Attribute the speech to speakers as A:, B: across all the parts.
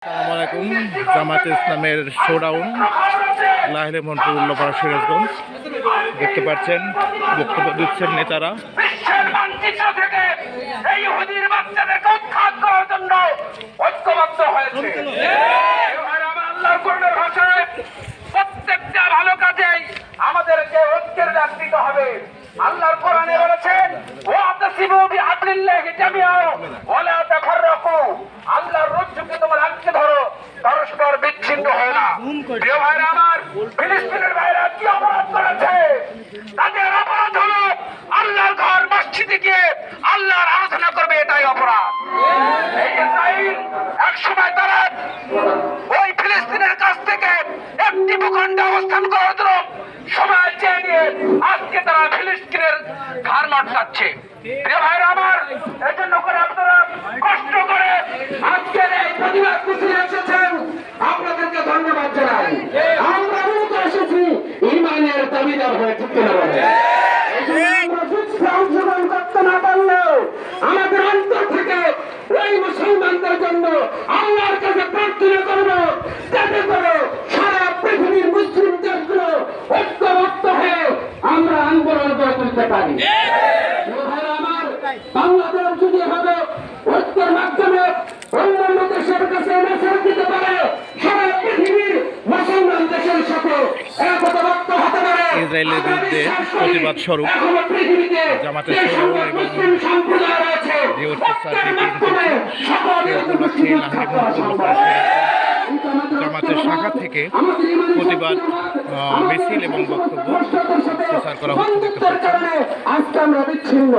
A: আসসালামু আলাইকুম। জামায়াতে ইসলামের শোডাউন লাহিলে মনপুর উল্লাপাড়া সিরাজগঞ্জ। দেখতে পাচ্ছেন বক্তব্য দিচ্ছেন নেতারা।
B: প্রত্যেকটা ভালো কাজে আমাদেরকে ঐক্যের ডাক দিতে হবে। আল্লাহর কোরআনে বলেছেন ওয়াতাসিমু বিহাবলিল্লাহি জামিআন ওয়া লা তাফাররাকু। আল্লাহর রজ্জুকে তোমরা আঁকড়ে ধরো, পরস্পর বিচ্ছিন্ন হয় না। প্রিয় ভাইরা আমার, ফিলিস্তিনের ভাইরা কি অপরাধ করেছে? তাদের অপরাধ হলো আল্লাহর ঘর মসজিদে গিয়ে আল্লাহর আরাধনা করবে, এটাই অপরাধ। এই ইসরাইল একসময় তারা ওই ফিলিস্তিনের কাছ থেকে একটি ভূখণ্ডে অবস্থান করার জন্য সময় চেয়ে নিয়ে আজকে তারা ফিলিস্তিনের ঘাড় মটকাচ্ছে। প্রিয় ভাইরা আমার, এই জন্য করে আপনারা কষ্ট করে আজকের এই প্রতিবাদ মিছিলে এসেছেন, আপনাদেরকে ধন্যবাদ জানাই। আমরা মূলত এসেছি ইমানের দাবিদার হয়ে, ঠিক কিনা বলেন? অংশগ্রহণ করতে না পারলেও আমাদের অন্তর থেকে এই মুসলমানদের জন্য আল্লাহর কাছে প্রার্থনা করবো, যাতে করে সারা পৃথিবীর মুসলিম দেশগুলো ঐক্যবদ্ধ হয়ে আমরা আন্দোলন গড়ে তুলতে পারি। আমার বাংলাদেশ যদি হবে ঐক্যের মাধ্যমে অন্যান্য দেশের কাছে মেসেজ দিতে পারে, সারা পৃথিবীর মুসলমান দেশের সাথে একতাবদ্ধ হতে পারে।
A: ইসরায়েলের বিরুদ্ধে প্রতিবাদ স্বরূপ জামাতের যে অত্যাচার জামাতের শাখা থেকে প্রতিবাদ মিছিল এবং বক্তব্য প্রচার করা হচ্ছে।
B: আজকে আমরা বিচ্ছিন্ন।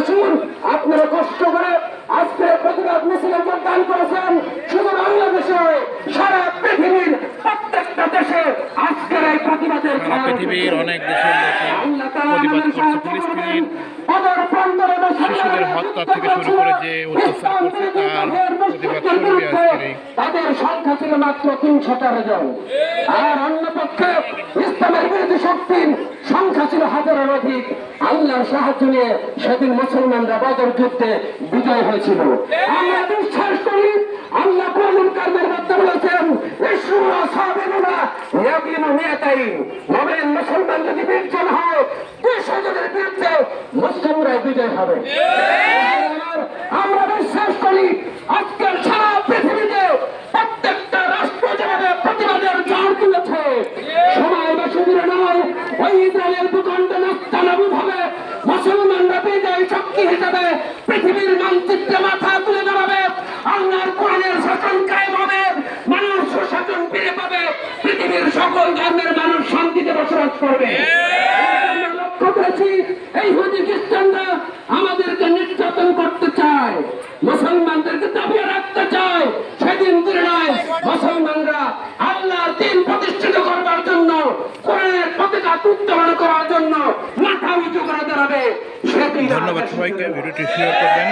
B: আসুন, আপনারা কষ্ট করে আজকে প্রতিবাদ মিছিলে যোগদান করেছেন। শুধু বাংলাদেশে সারা পৃথিবীর প্রত্যেকটা দেশে আজকের এই প্রতিবাদের
A: পৃথিবীর অনেক দেশের প্রতিবাদ করছে। ফিলিস্তিনের শিশুদের হত্যা থেকে শুরু করে যে অত্যাচার করছে তার প্রতিবাদ করবে আজকের এই।
B: তাদের সংখ্যা ছিল মাত্র 313 জন, আর অন্য পক্ষে ইসলামের বিরোধী শক্তির সংখ্যা ছিল হাজারের অধিক। আল্লাহর সাহায্য নিয়ে সেদিন মুসলমানরা বদর যুদ্ধে বিজয় হয়েছিল। আমরা বিশ্বাস করি আল্লাহ কোরআনুল কারীমের মধ্যে বলেছেন মুসলমান যদি 20 জন হয় 200 জনের বিরুদ্ধে মুসলিমরা বিজয় হবে। আমরা বিশ্বাস করি আজকের সারা পৃথিবীতে প্রত্যেকটা রাষ্ট্র যেভাবে প্রতিবাদের ঝড় তুলেছে, সময় বেশি দূরে নয়, ওই ইসরায়েলের ভূখণ্ডে নাস্তানাবুদ হবে, মুসলমানরা বিজয় শক্তি হিসেবে পৃথিবীর মানচিত্রে মাথা তুলে দাঁড়াবে। আল্লাহর কোরআনের শাসন কায়েম হবে, মানুষ সুশাসন ফিরে পাবে, পৃথিবীর সকল ধর্মের মানুষ শান্তিতে বসবাস করবে। লক্ষ্য করেছি এই হুদি খ্রিস্টানরা আমাদেরকে নির্যাতন করতে চায়, মুসলমানদেরকে দাবিয়ে রাখতে চায়। সেদিন দূরে নয়, মুসলমানরা আল্লাহর দ্বীন প্রতিষ্ঠিত করবার জন্য, কোরআনের পতাকা উত্তোলন করার জন্য মাথা উঁচু করে দাঁড়াবে।
A: ধন্যবাদ সবাইকে। ভিডিওটি শেয়ার করবেন।